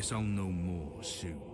Guess I'll know more soon.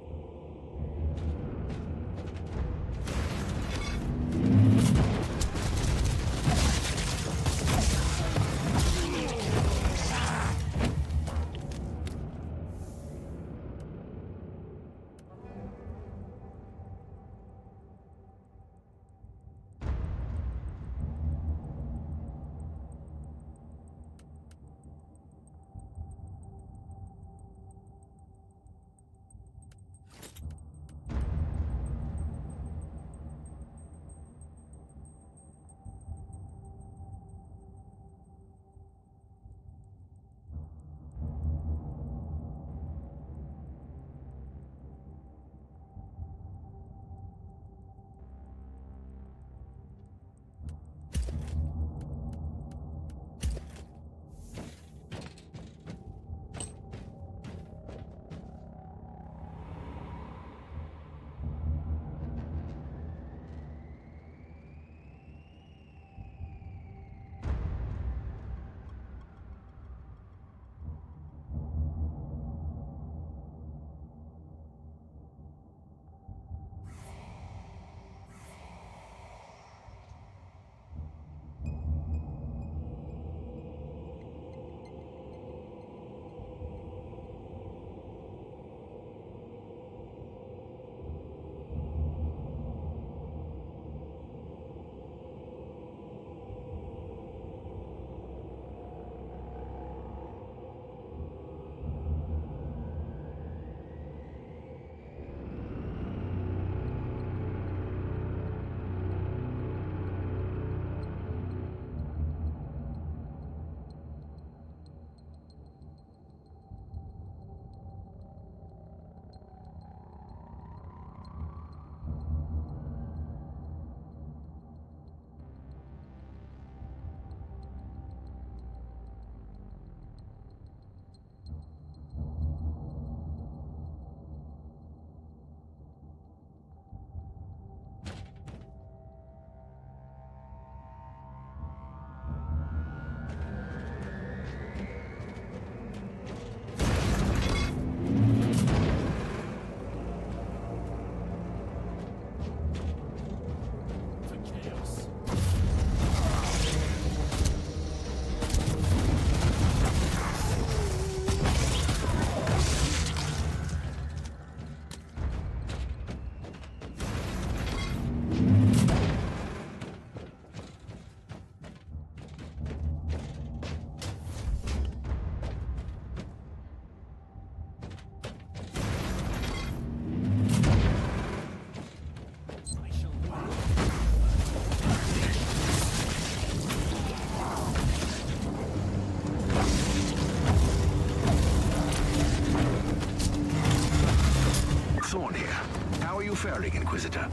faring, Inquisitor?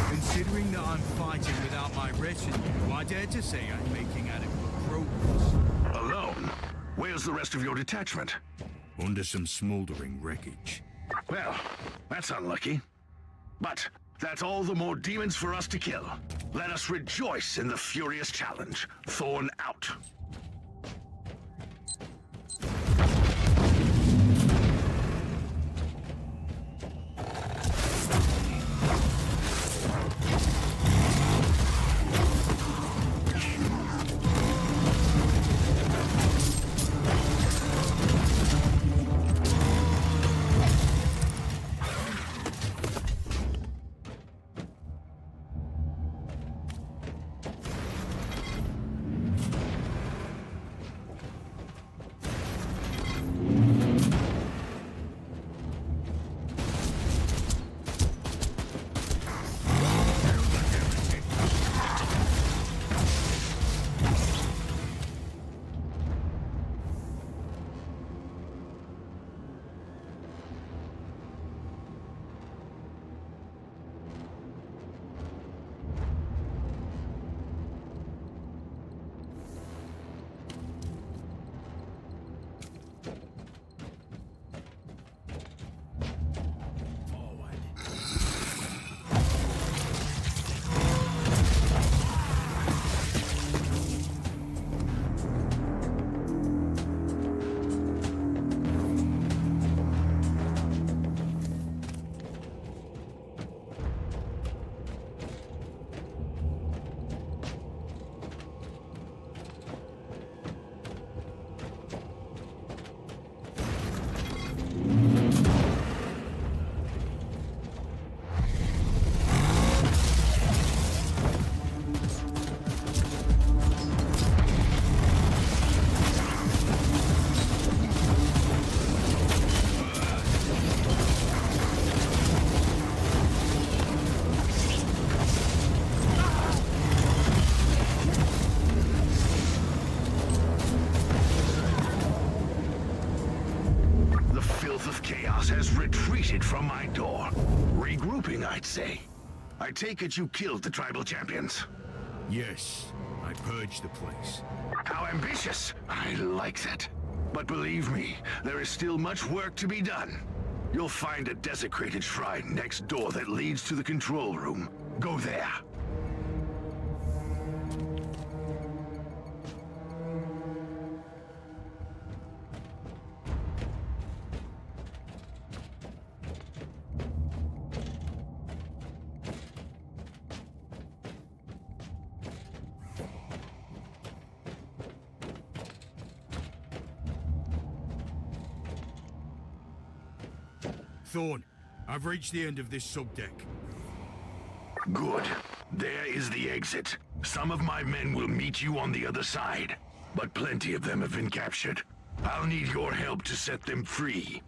Considering that I'm fighting without my retinue, I dare to say I'm making adequate progress. Alone? Where's the rest of your detachment? Under some smoldering wreckage. Well, that's unlucky. But that's all the more demons for us to kill. Let us rejoice in the furious challenge. Thorn out. The filth of chaos has retreated from my door. Regrouping, I'd say. I take it you killed the tribal champions. Yes, I purged the place. How ambitious! I like that. But believe me, there is still much work to be done. You'll find a desecrated shrine next door that leads to the control room. Go there. Thorn, I've reached the end of this subdeck. Good. There is the exit. Some of my men will meet you on the other side, but plenty of them have been captured. I'll need your help to set them free.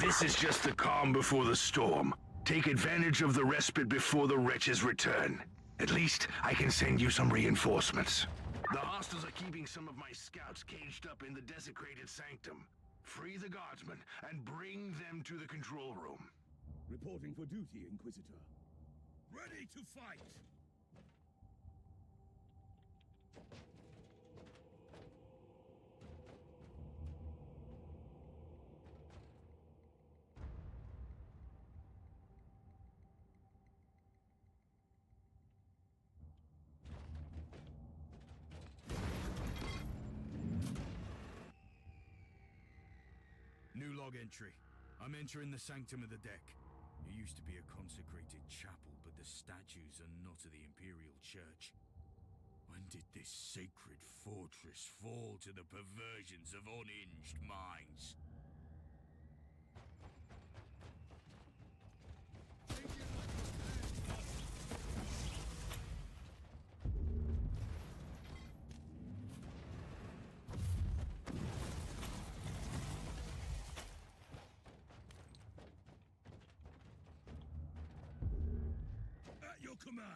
This is just the calm before the storm. Take advantage of the respite before the wretches return. At least, I can send you some reinforcements. The hostiles are keeping some of my scouts caged up in the desecrated sanctum. Free the guardsmen and bring them to the control room. Reporting for duty, Inquisitor. Ready to fight! New log entry. I'm entering the sanctum of the deck. It used to be a consecrated chapel, but the statues are not of the Imperial Church. When did this sacred fortress fall to the perversions of unhinged minds? At your command!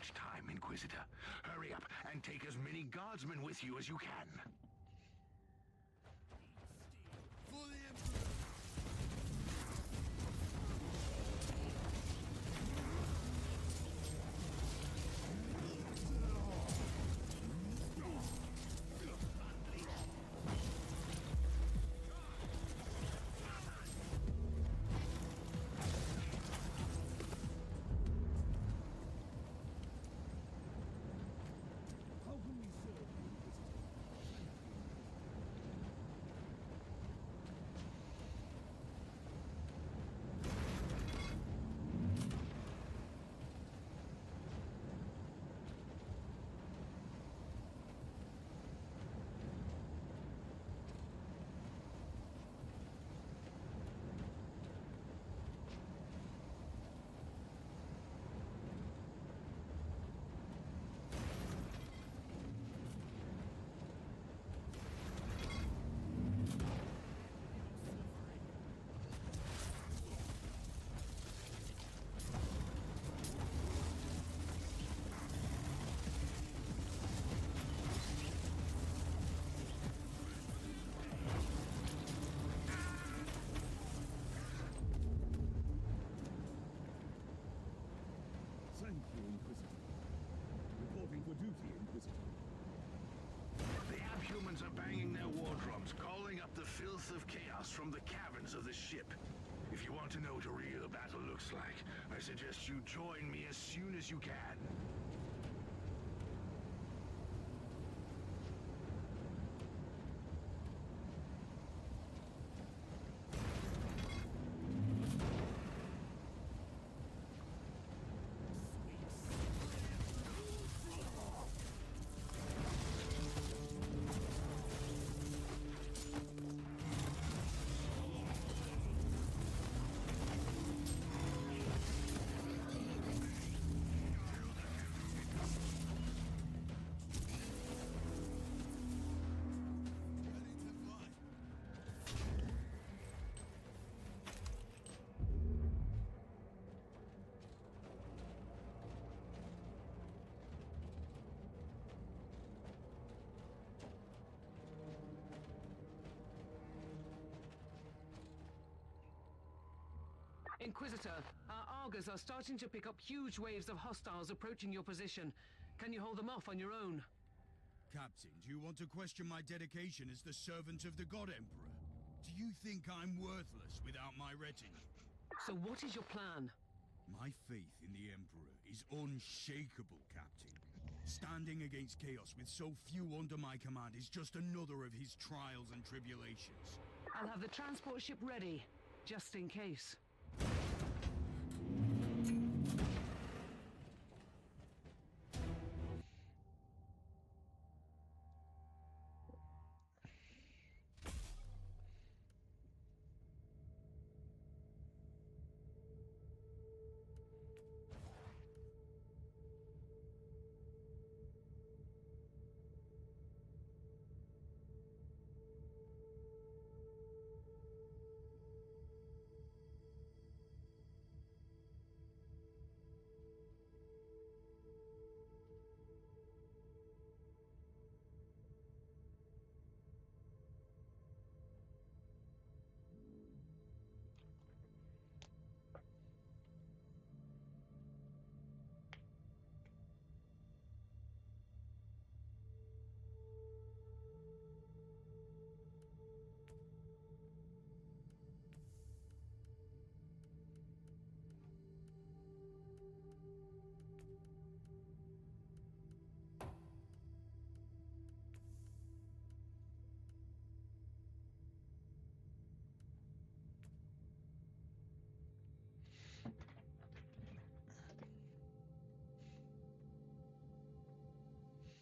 much time, Inquisitor. Hurry up and take as many guardsmen with you as you can. For the Emperor! How can we serve you, Inquisitor? Thank you, Inquisitor. Reporting for duty, Inquisitor. The abhumans are banging their war drums, calling up the filth of chaos from the caverns of the ship. If you want to know what a real battle looks like, I suggest you join me as soon as you can. Inquisitor, our Argers are starting to pick up huge waves of hostiles approaching your position. Can you hold them off on your own? Captain, do you want to question my dedication as the servant of the God Emperor? Do you think I'm worthless without my retinue? So what is your plan? My faith in the Emperor is unshakable, Captain. Standing against chaos with so few under my command is just another of his trials and tribulations. I'll have the transport ship ready, just in case.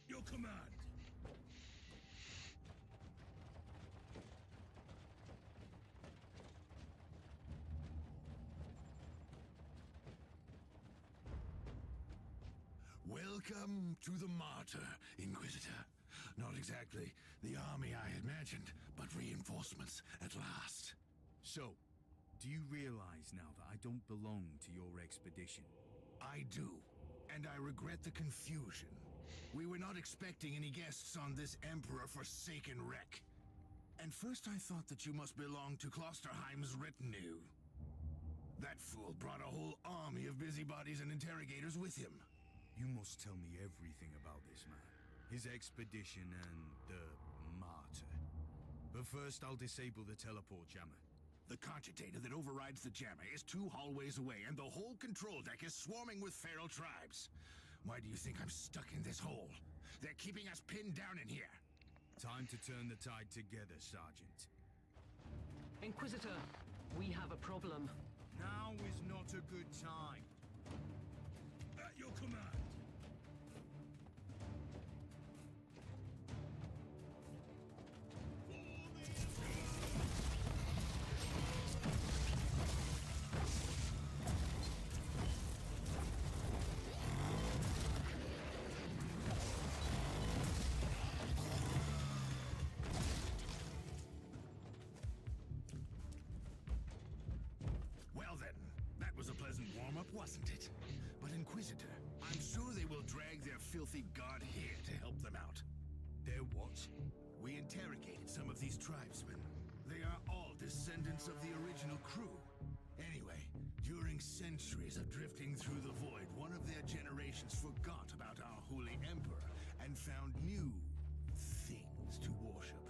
Your command! Welcome to the Martyr, Inquisitor. Not exactly the army I imagined, but reinforcements at last. So, do you realize now that I don't belong to your expedition? I do, and I regret the confusion. We were not expecting any guests on this Emperor-forsaken wreck. And first I thought that you must belong to Klosterheim's retinue. That fool brought a whole army of busybodies and interrogators with him. You must tell me everything about this man. His expedition and the martyr. But first I'll disable the teleport jammer. The cogitator that overrides the jammer is 2 hallways away, and the whole control deck is swarming with feral tribes. Why do you think I'm stuck in this hole? They're keeping us pinned down in here. Time to turn the tide together, Sergeant. Inquisitor, we have a problem. Now is not a good time. At your command. Wasn't it? But Inquisitor, I'm sure they will drag their filthy god here to help them out. They're what? We interrogated some of these tribesmen. They are all descendants of the original crew. Anyway, during centuries of drifting through the void, one of their generations forgot about our holy emperor and found new things to worship.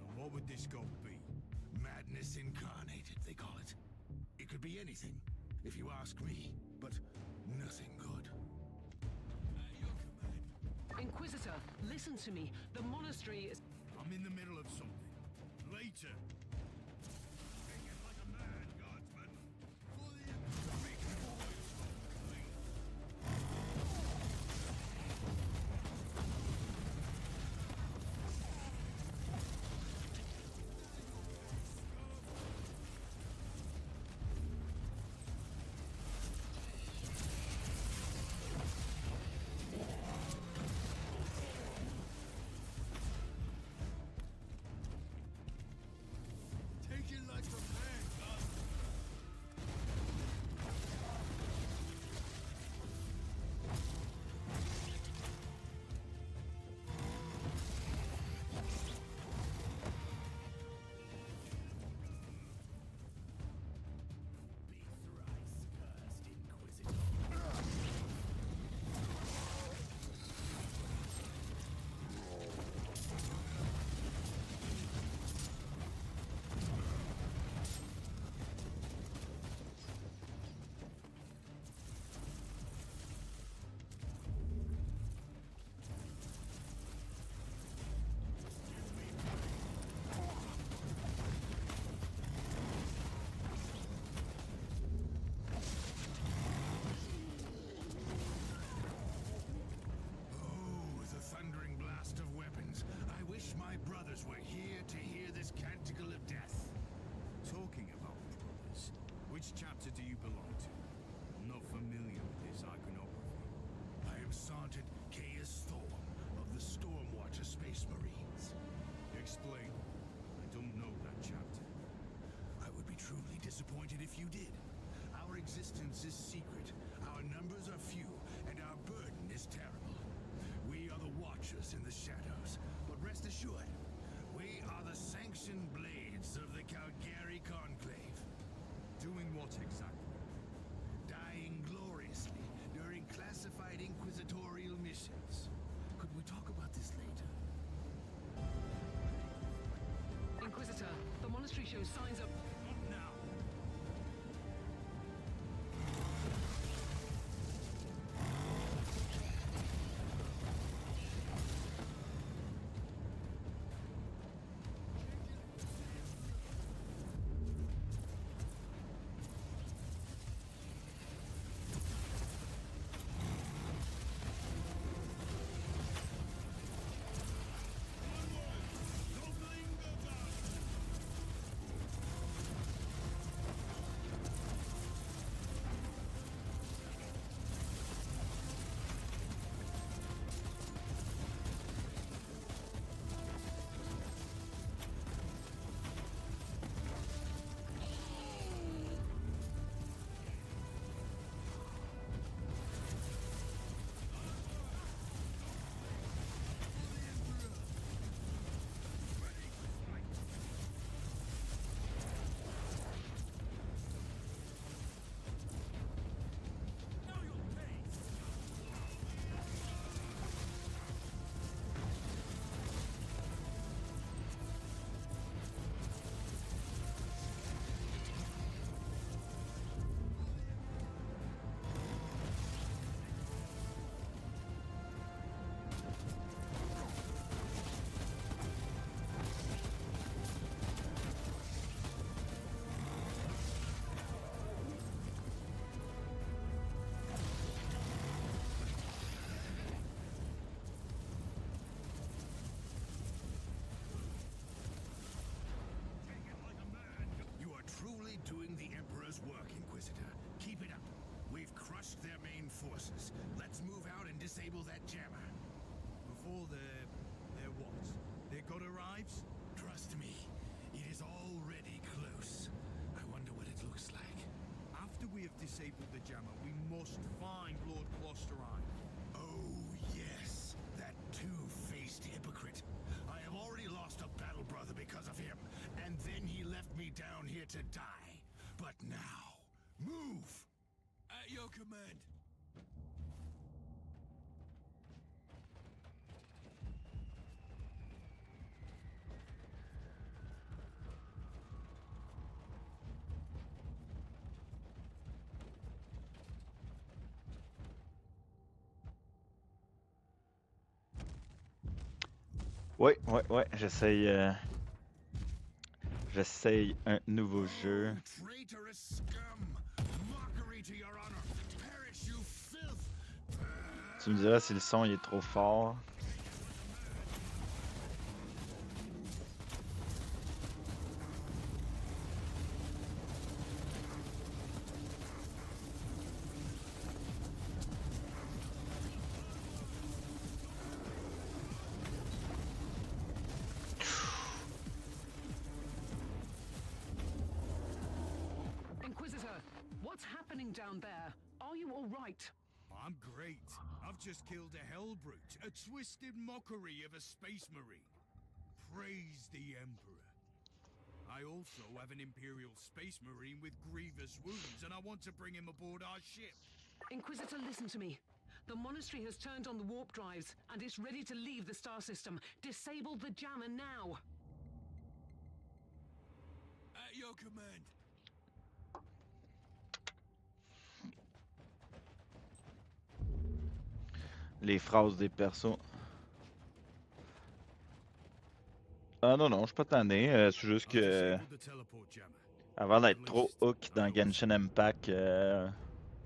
And what would this god be? Madness incarnated, they call it. It could be anything, if you ask me, but nothing good. Inquisitor, listen to me. The monastery is... I'm in the middle of something. Later. Take it like a man, guardsman. Fully make noise, were here to hear this canticle of death. Talking about brothers, which chapter do you belong to? I'm not familiar with this iconography. I am Sergeant Caius Thorm of the Stormwatcher Space Marines. Explain. I don't know that chapter. I would be truly disappointed if you did. Our existence is secret, our numbers are few, and our burden is terrible. We are the Watchers in the shadows, but rest assured, we are the sanctioned blades of the Calgary Conclave. Doing what exactly? Dying gloriously during classified inquisitorial missions. Could we talk about this later? Inquisitor, the monastery shows signs of... Not now. Inquisitor. Keep it up. We've crushed their main forces. Let's move out and disable that jammer. Before their what? Their god arrives? Trust me, it is already close. I wonder what it looks like. After we have disabled the jammer, we must find Lord Klosterheim. Oh, yes. That two-faced hypocrite. I have already lost a battle brother because of him, and then he left me down here to die. But now, move! At your command. Ouais, j'essaye un nouveau jeu. Traitorous scum! Mockery to your honor! Perish, you filth! Tu me diras si le son il est trop fort. Inquisitor, what's happening down there? Are you all right? I'm great. I've just killed a hellbrute, a twisted mockery of a space marine. Praise the Emperor. I also have an Imperial space marine with grievous wounds, and I want to bring him aboard our ship. Inquisitor, listen to me. The monastery has turned on the warp drives, and it's ready to leave the star system. Disable the jammer now! At your command. Les phrases des persos. Ah non, je suis pas tanné. C'est juste I've que disabled the teleport jammer. avant d'être trop hook dans Genshin Impact,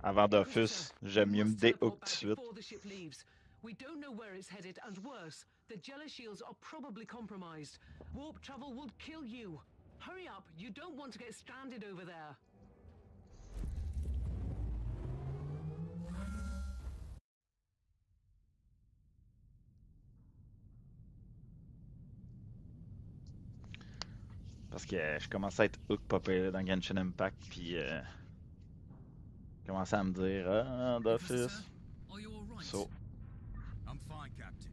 avant Dofus, j'aime mieux me déhook tout de suite. Before the ship leaves. We don't know where it's headed, and worse, the Jealous shields are probably compromised. Warp travel will kill you. Hurry up, you don't want to get stranded over there. Parce que je commençais à être hook popé dans Genshin Impact, puis je commençais à me dire ah, Dofus. Are you all right? So, I'm fine, Captain.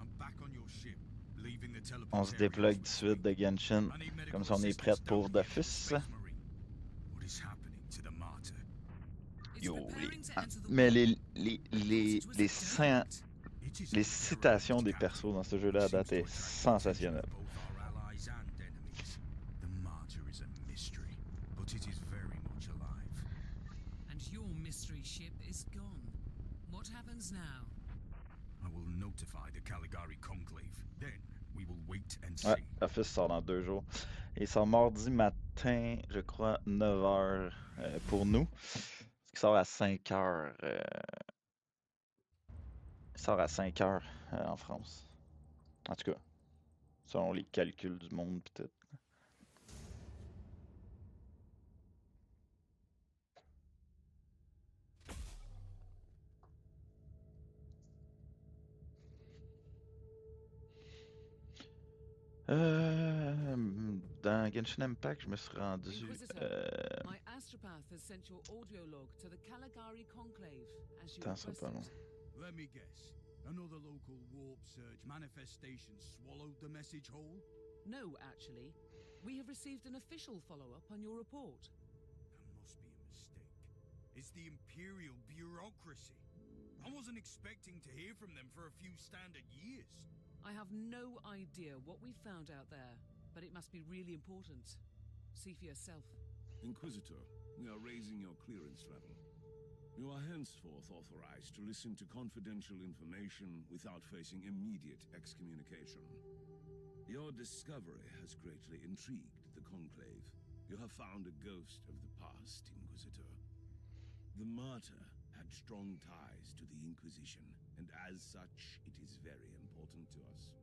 I'm back on your ship, leaving the on se teleportarium déploie as tout we de suite speak. de Genshin, I need medical comme si on est assistance prêt pour down here to the Dofus. Space Marine. What is happening to the martyr? It's Yo, preparing to enter the mais warp. It is les a citations des derelict, persos Captain. dans ce jeu-là à Seems date to est attract the attention sensationnelle. of both our allies and enemies. The martyr is a mystery, but it is very much alive. And your mystery ship is gone. What happens now? I will notify the Caligari Conclave. Then we will wait and see. Ouais, Dofus sort dans 2 jours. Et il sort mardi matin, je crois, 9h pour nous. Il sort à 5h. Il sort à 5h en France. En tout cas, selon les calculs du monde pis tout. Dans Genshin Impact, je me suis rendu. My astropath has sent your audio log to the Caligari Conclave, as you Attends, c'est pas long. requested. Let me guess. Another local warp surge manifestation swallowed the message whole? No, actually. We have received an official follow-up on your report. That must be a mistake. It's the Imperial bureaucracy. I wasn't expecting to hear from them for a few standard years. I have no idea what we found out there, but it must be really important. See for yourself. Inquisitor, we are raising your clearance level. You are henceforth authorized to listen to confidential information without facing immediate excommunication. Your discovery has greatly intrigued the Conclave. You have found a ghost of the past, Inquisitor. The martyr had strong ties to the Inquisition, and as such, it is very important to us.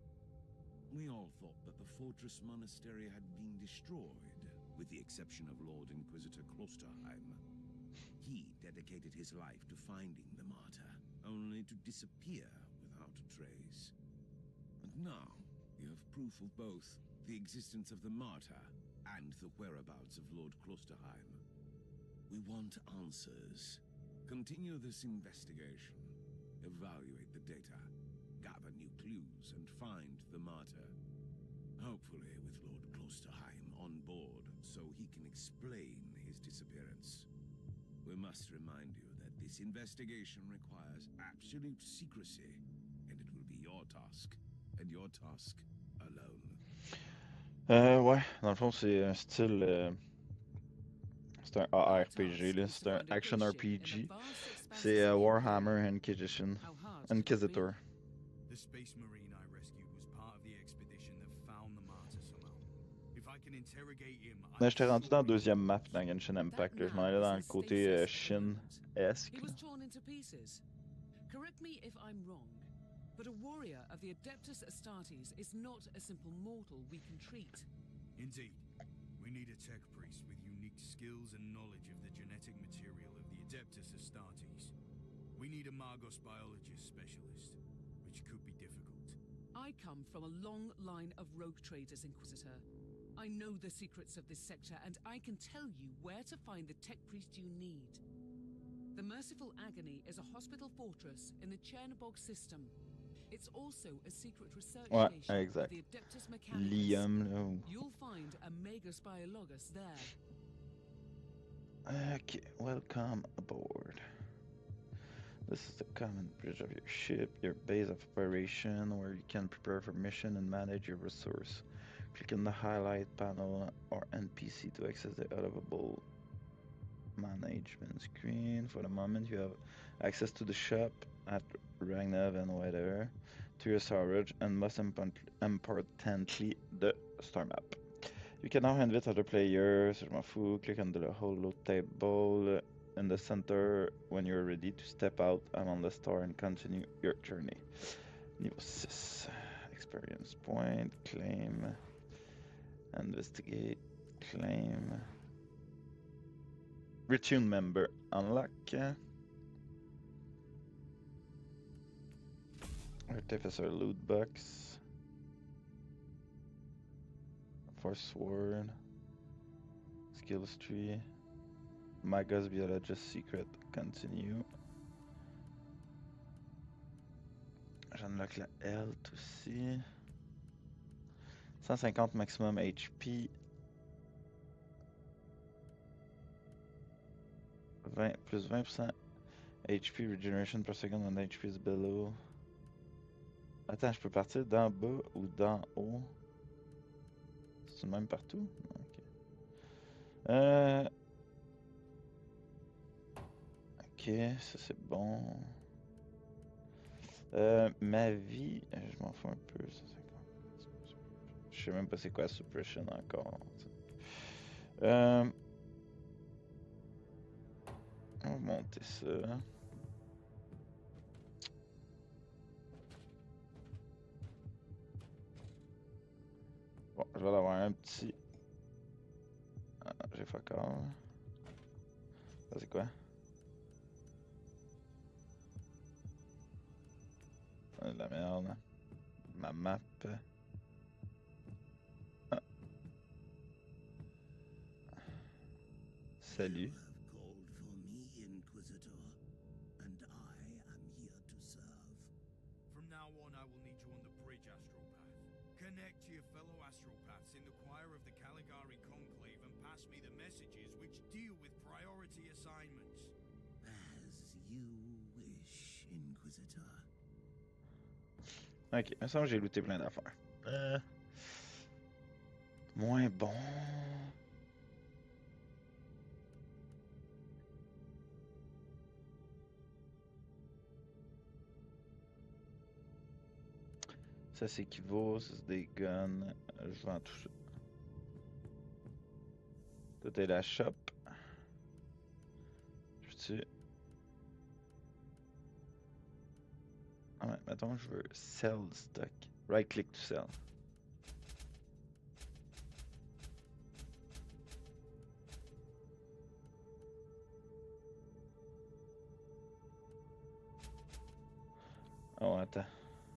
We all thought that the fortress monastery had been destroyed, with the exception of Lord Inquisitor Klosterheim. He dedicated his life to finding the martyr, only to disappear without a trace. And now, you have proof of both the existence of the martyr and the whereabouts of Lord Klosterheim. We want answers. Continue this investigation. Evaluate the data. Gather new clues and find the martyr. Hopefully with Lord Klosterheim on board so he can explain his disappearance. We must remind you that this investigation requires absolute secrecy, and it will be your task, and your task alone. Ouais, dans le fond, c'est un style. C'est un ARPG, là. C'est un action RPG. C'est Warhammer Inquisition. Inquisitor. The Space Marine I rescued was part of the expedition that found the martyr somehow. If I can interrogate him, Là, j'étais rendu dans la deuxième map dans Genshin Impact. Là. Je m'en allais dans le côté Shin-esque. He was torn into pieces. Correct me if I'm wrong, but a warrior of the Adeptus Astartes is not a simple mortal we can treat. Indeed. We need a tech priest with unique skills and knowledge of the genetic material of the Adeptus Astartes. We need a Margos biologist specialist, which could be difficult. I come from a long line of rogue traders, Inquisitor. I know the secrets of this sector, and I can tell you where to find the tech priest you need. The Merciful Agony is a hospital fortress in the Chernobog system. It's also a secret research station exact. of the Adeptus Mechanicus. Liam, là. You'll find a Magus Biologus there. Okay, welcome aboard. This is the common bridge of your ship, your base of operation, where you can prepare for mission and manage your resource. Click on the highlight panel or NPC to access the available management screen. For the moment, you have access to the shop at Ragnov and Weather, to your storage, and most importantly, the star map. You can now invite other players. Je m'en fous. Click on the holo table in the center when you're ready to step out on the star and continue your journey. Niveau 6. Experience point. Claim. Investigate. Claim. Retune member. Unlock. Artificer loot box. Force sword. Skills tree. Magus biologist secret. Continue. J'unlock la health aussi. 150 maximum HP. 20 plus 20% HP regeneration per second when HP is below. Attends, je peux partir d'en bas ou d'en haut? C'est le même partout? Ok. Ok, ça c'est bon. Ma vie, je m'en fous un peu. Ça, je sais même pas c'est quoi suppression encore. On va monter ça. Bon, je vais avoir un petit. Ah, j'ai fuck all. Ça c'est quoi? Ah, de la merde. Ma map. Ah. Salut. You have called for me, Inquisitor, and I am here to serve. From now on, I will need you on the bridge, Astropath. Connect to your fellow Astropaths in the choir of the Caligari Conclave and pass me the messages which deal with priority assignments. As you wish, Inquisitor. Ok, il me semble que j'ai looté plein d'affaires. Moins bon. Ça s'équivaut, ça c'est des guns. Je vends tout ça. Tout est la shop. Je peux-tu. Ah ouais, mettons je veux sell stock. Right click to sell. that